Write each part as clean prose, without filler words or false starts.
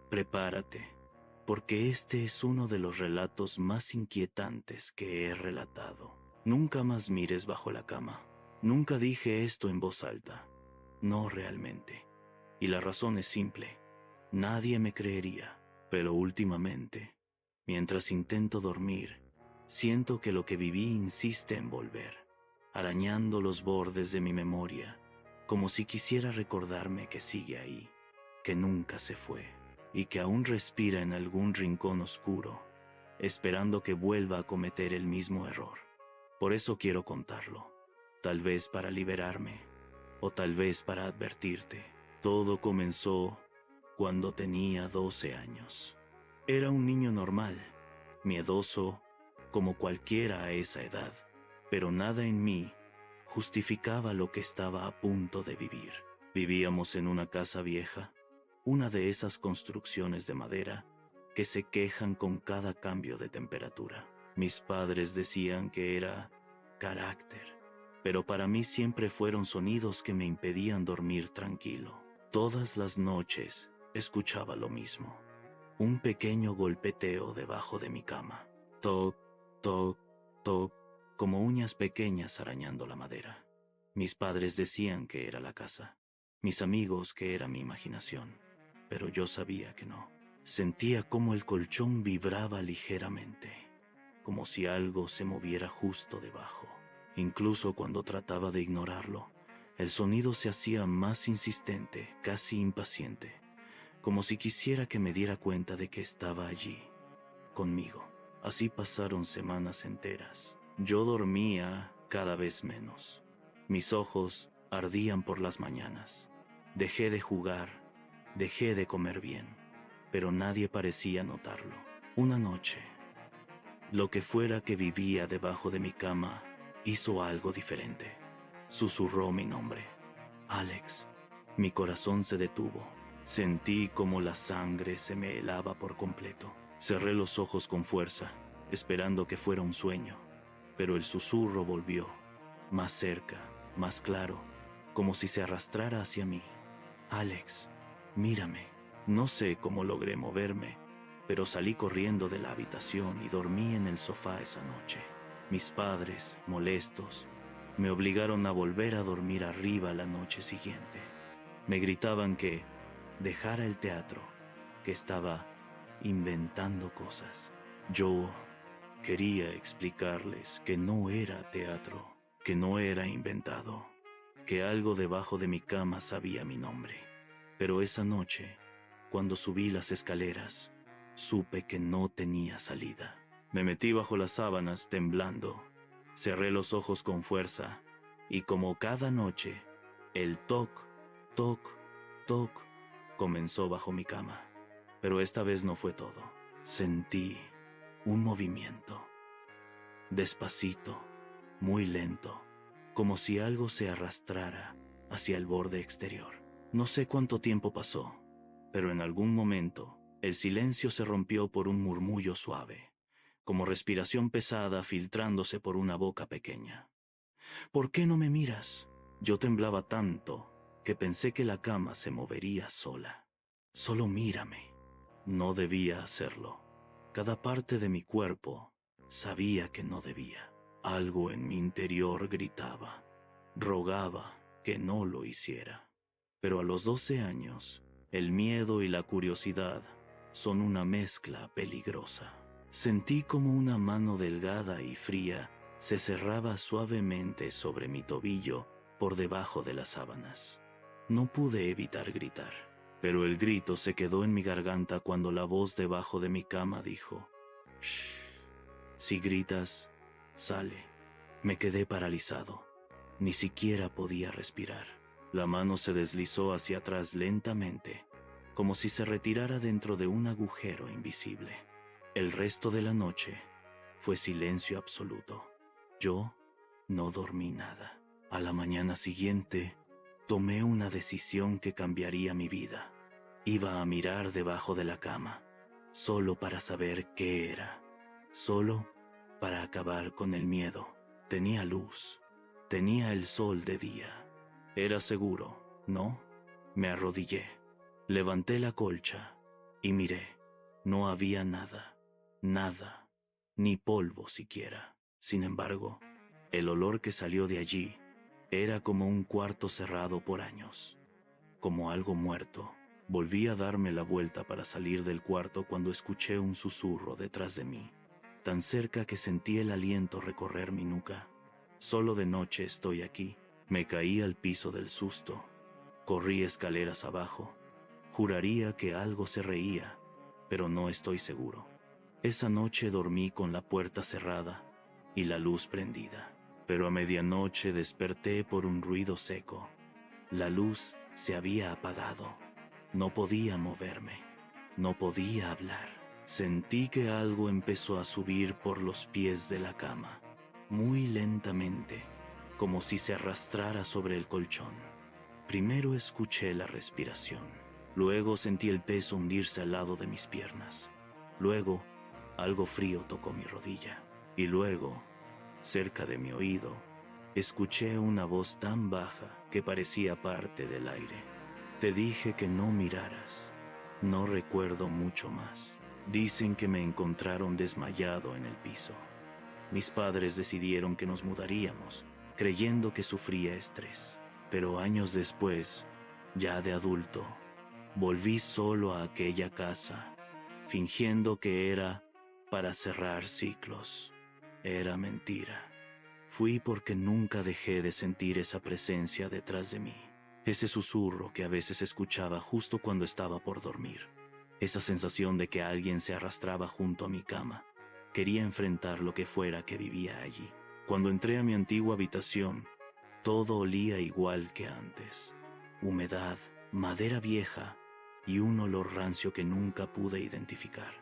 Prepárate, porque este es uno de los relatos más inquietantes que he relatado. Nunca más mires bajo la cama. Nunca dije esto en voz alta. No realmente. Y la razón es simple. Nadie me creería. Pero últimamente, mientras intento dormir, siento que lo que viví insiste en volver, arañando los bordes de mi memoria, como si quisiera recordarme que sigue ahí, que nunca se fue, y que aún respira en algún rincón oscuro, esperando que vuelva a cometer el mismo error. Por eso quiero contarlo, tal vez para liberarme, o tal vez para advertirte. Todo comenzó cuando tenía 12 años. Era un niño normal, miedoso, como cualquiera a esa edad, pero nada en mí justificaba lo que estaba a punto de vivir. Vivíamos en una casa vieja, una de esas construcciones de madera que se quejan con cada cambio de temperatura. Mis padres decían que era carácter, pero para mí siempre fueron sonidos que me impedían dormir tranquilo. Todas las noches escuchaba lo mismo, un pequeño golpeteo debajo de mi cama. Toc, toc, toc, como uñas pequeñas arañando la madera. Mis padres decían que era la casa, mis amigos que era mi imaginación, pero yo sabía que no. Sentía como el colchón vibraba ligeramente, como si algo se moviera justo debajo. Incluso cuando trataba de ignorarlo, el sonido se hacía más insistente, casi impaciente, como si quisiera que me diera cuenta de que estaba allí, conmigo. Así pasaron semanas enteras. Yo dormía cada vez menos. Mis ojos ardían por las mañanas. Dejé de jugar, dejé de comer bien, pero nadie parecía notarlo. Una noche, lo que fuera que vivía debajo de mi cama hizo algo diferente. Susurró mi nombre. Alex. Mi corazón se detuvo. Sentí como la sangre se me helaba por completo. Cerré los ojos con fuerza, esperando que fuera un sueño, pero el susurro volvió, más cerca, más claro, como si se arrastrara hacia mí. Alex, mírame. No sé cómo logré moverme, pero salí corriendo de la habitación y dormí en el sofá esa noche. Mis padres, molestos, me obligaron a volver a dormir arriba la noche siguiente. Me gritaban que dejara el teatro, que estaba inventando cosas. Yo quería explicarles que no era teatro, que no era inventado, que algo debajo de mi cama sabía mi nombre. Pero esa noche, cuando subí las escaleras, supe que no tenía salida. Me metí bajo las sábanas temblando, cerré los ojos con fuerza y como cada noche, el toc, toc, toc comenzó bajo mi cama. Pero esta vez no fue todo. Sentí un movimiento, despacito, muy lento, como si algo se arrastrara hacia el borde exterior. No sé cuánto tiempo pasó, pero en algún momento el silencio se rompió por un murmullo suave, como respiración pesada filtrándose por una boca pequeña. ¿Por qué no me miras? Yo temblaba tanto que pensé que la cama se movería sola. Solo mírame. No debía hacerlo. Cada parte de mi cuerpo sabía que no debía. Algo en mi interior gritaba, rogaba que no lo hiciera. Pero a los 12 años, el miedo y la curiosidad son una mezcla peligrosa. Sentí como una mano delgada y fría se cerraba suavemente sobre mi tobillo por debajo de las sábanas. No pude evitar gritar, pero el grito se quedó en mi garganta cuando la voz debajo de mi cama dijo: «Shh, si gritas, sale». Me quedé paralizado. Ni siquiera podía respirar. La mano se deslizó hacia atrás lentamente, como si se retirara dentro de un agujero invisible. El resto de la noche fue silencio absoluto. Yo no dormí nada. A la mañana siguiente, tomé una decisión que cambiaría mi vida. Iba a mirar debajo de la cama, solo para saber qué era, solo para acabar con el miedo. Tenía luz, tenía el sol de día. Era seguro, ¿no? Me arrodillé, levanté la colcha y miré. No había nada, nada, ni polvo siquiera. Sin embargo, el olor que salió de allí era como un cuarto cerrado por años, como algo muerto. Volví a darme la vuelta para salir del cuarto cuando escuché un susurro detrás de mí, tan cerca que sentí el aliento recorrer mi nuca. Solo de noche estoy aquí. Me caí al piso del susto. Corrí escaleras abajo. Juraría que algo se reía, pero no estoy seguro. Esa noche dormí con la puerta cerrada y la luz prendida, pero a medianoche desperté por un ruido seco. La luz se había apagado. No podía moverme, no podía hablar. Sentí que algo empezó a subir por los pies de la cama, muy lentamente, como si se arrastrara sobre el colchón. Primero escuché la respiración, luego sentí el peso hundirse al lado de mis piernas. Luego, algo frío tocó mi rodilla, y luego, cerca de mi oído, escuché una voz tan baja que parecía parte del aire. Te dije que no miraras. No recuerdo mucho más. Dicen que me encontraron desmayado en el piso. Mis padres decidieron que nos mudaríamos, creyendo que sufría estrés. Pero años después, ya de adulto, volví solo a aquella casa, fingiendo que era para cerrar ciclos. Era mentira. Fui porque nunca dejé de sentir esa presencia detrás de mí. Ese susurro que a veces escuchaba justo cuando estaba por dormir. Esa sensación de que alguien se arrastraba junto a mi cama. Quería enfrentar lo que fuera que vivía allí. Cuando entré a mi antigua habitación, todo olía igual que antes. Humedad, madera vieja y un olor rancio que nunca pude identificar.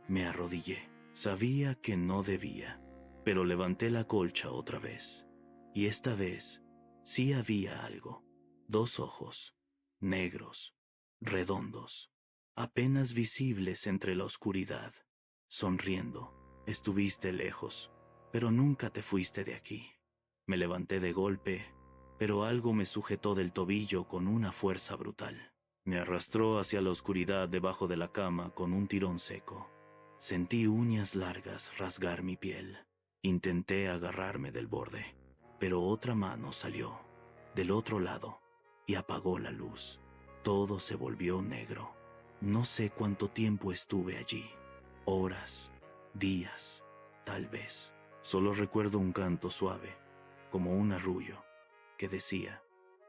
Me arrodillé. Sabía que no debía, pero levanté la colcha otra vez. Y esta vez sí había algo. 2 ojos, negros, redondos, apenas visibles entre la oscuridad, sonriendo. Estuviste lejos, pero nunca te fuiste de aquí. Me levanté de golpe, pero algo me sujetó del tobillo con una fuerza brutal. Me arrastró hacia la oscuridad debajo de la cama con un tirón seco. Sentí uñas largas rasgar mi piel. Intenté agarrarme del borde, pero otra mano salió, del otro lado, y apagó la luz. Todo se volvió negro. No sé cuánto tiempo estuve allí. Horas, días, tal vez. Solo recuerdo un canto suave, como un arrullo, que decía,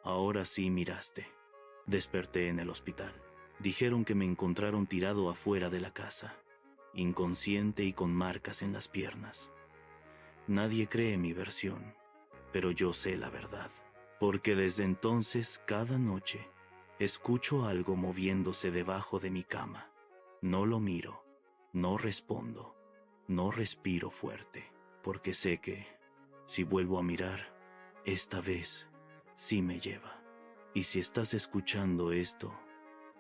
ahora sí miraste. Desperté en el hospital. Dijeron que me encontraron tirado afuera de la casa, inconsciente y con marcas en las piernas. Nadie cree mi versión, pero yo sé la verdad. Porque desde entonces, cada noche, escucho algo moviéndose debajo de mi cama. No lo miro, no respondo, no respiro fuerte, porque sé que, si vuelvo a mirar, esta vez sí me lleva. Y si estás escuchando esto,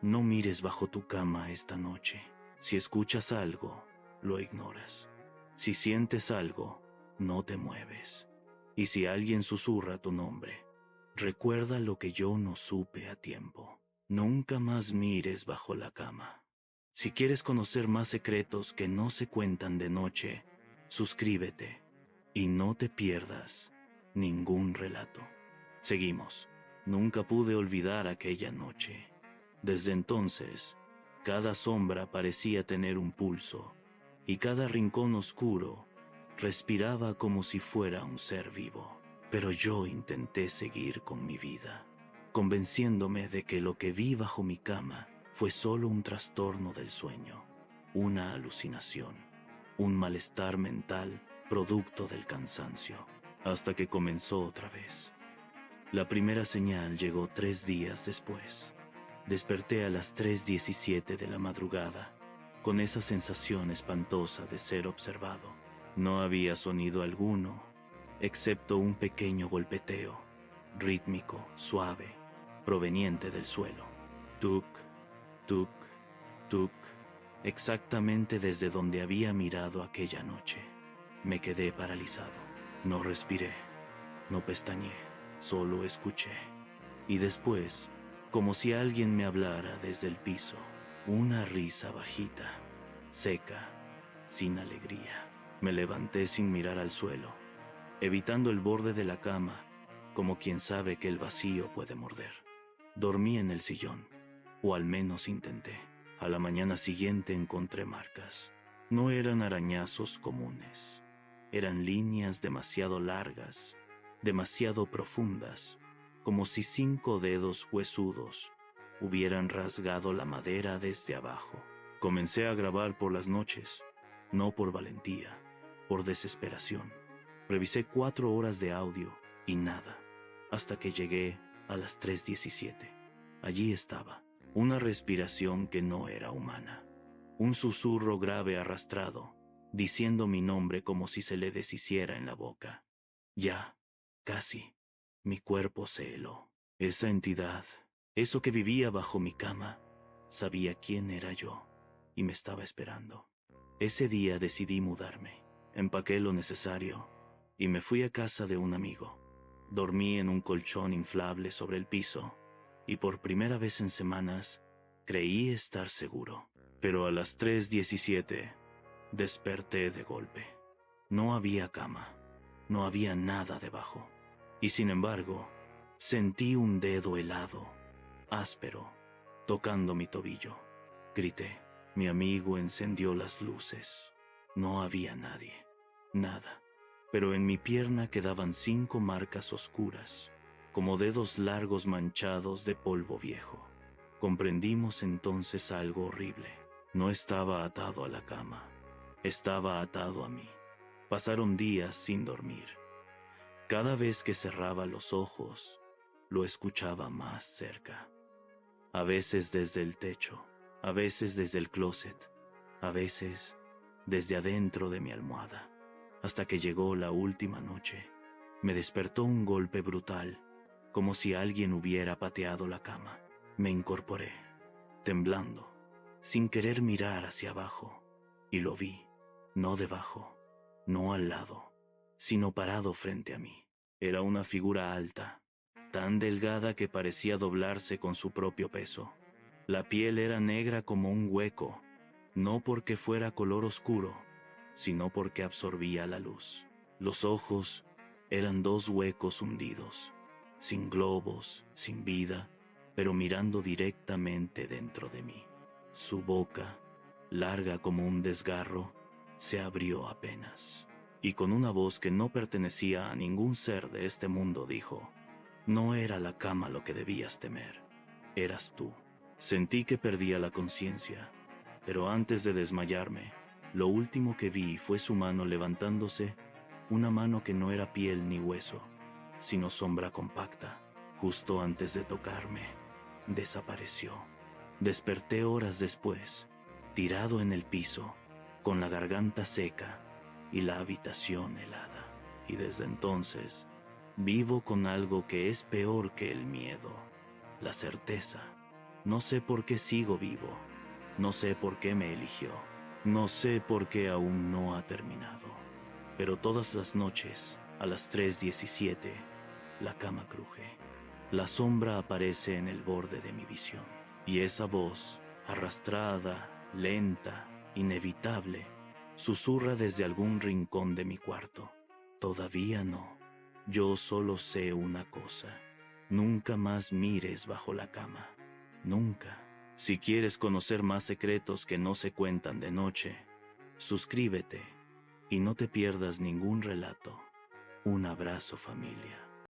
no mires bajo tu cama esta noche. Si escuchas algo, lo ignoras. Si sientes algo, no te mueves. Y si alguien susurra tu nombre, recuerda lo que yo no supe a tiempo. Nunca más mires bajo la cama. Si quieres conocer más secretos que no se cuentan de noche, suscríbete y no te pierdas ningún relato. Seguimos. Nunca pude olvidar aquella noche. Desde entonces, cada sombra parecía tener un pulso y cada rincón oscuro respiraba como si fuera un ser vivo. Pero yo intenté seguir con mi vida, convenciéndome de que lo que vi bajo mi cama fue solo un trastorno del sueño, una alucinación, un malestar mental producto del cansancio, hasta que comenzó otra vez. La primera señal llegó 3 días después. Desperté a las 3:17 de la madrugada, con esa sensación espantosa de ser observado. No había sonido alguno, excepto un pequeño golpeteo, rítmico, suave, proveniente del suelo. Tuk, tuk, tuk, exactamente desde donde había mirado aquella noche. Me quedé paralizado. No respiré, no pestañeé, solo escuché. Y después, como si alguien me hablara desde el piso, Una risa bajita, seca, sin alegría. Me levanté sin mirar al suelo, evitando el borde de la cama, como quien sabe que el vacío puede morder. Dormí en el sillón, o al menos intenté. A la mañana siguiente encontré marcas. No eran arañazos comunes. Eran líneas demasiado largas, demasiado profundas, como si 5 dedos huesudos hubieran rasgado la madera desde abajo. Comencé a grabar por las noches, no por valentía, por desesperación. Revisé 4 horas de audio y nada, hasta que llegué a las 3:17. Allí estaba, una respiración que no era humana, un susurro grave arrastrado, diciendo mi nombre como si se le deshiciera en la boca. Ya, casi, mi cuerpo se heló. Esa entidad, eso que vivía bajo mi cama, sabía quién era yo y me estaba esperando. Ese día decidí mudarme. Empaqué lo necesario y me fui a casa de un amigo. Dormí en un colchón inflable sobre el piso y por primera vez en semanas creí estar seguro. Pero a las 3:17 desperté de golpe. No había cama, no había nada debajo. Y sin embargo, sentí un dedo helado, áspero, tocando mi tobillo. Grité. Mi amigo encendió las luces. No había nadie, nada. Pero en mi pierna quedaban 5 marcas oscuras, como dedos largos manchados de polvo viejo. Comprendimos entonces algo horrible. No estaba atado a la cama, estaba atado a mí. Pasaron días sin dormir. Cada vez que cerraba los ojos, lo escuchaba más cerca. A veces desde el techo, a veces desde el closet, a veces desde adentro de mi almohada, hasta que llegó la última noche. Me despertó un golpe brutal, como si alguien hubiera pateado la cama. Me incorporé, temblando, sin querer mirar hacia abajo, y lo vi, no debajo, no al lado, sino parado frente a mí. Era una figura alta, tan delgada que parecía doblarse con su propio peso. La piel era negra como un hueco, no porque fuera color oscuro, sino porque absorbía la luz. Los ojos eran 2 huecos hundidos, sin globos, sin vida, pero mirando directamente dentro de mí. Su boca, larga como un desgarro, se abrió apenas, y con una voz que no pertenecía a ningún ser de este mundo dijo: «No era la cama lo que debías temer, eras tú». Sentí que perdía la conciencia, pero antes de desmayarme, lo último que vi fue su mano levantándose, una mano que no era piel ni hueso, sino sombra compacta. Justo antes de tocarme, desapareció. Desperté horas después, tirado en el piso, con la garganta seca y la habitación helada. Y desde entonces, vivo con algo que es peor que el miedo, la certeza. No sé por qué sigo vivo, no sé por qué me eligió, no sé por qué aún no ha terminado. Pero todas las noches, a las 3:17, la cama cruje. La sombra aparece en el borde de mi visión. Y esa voz, arrastrada, lenta, inevitable, susurra desde algún rincón de mi cuarto. Todavía no. Yo solo sé una cosa. Nunca más mires bajo la cama. Nunca. Si quieres conocer más secretos que no se cuentan de noche, suscríbete y no te pierdas ningún relato. Un abrazo, familia.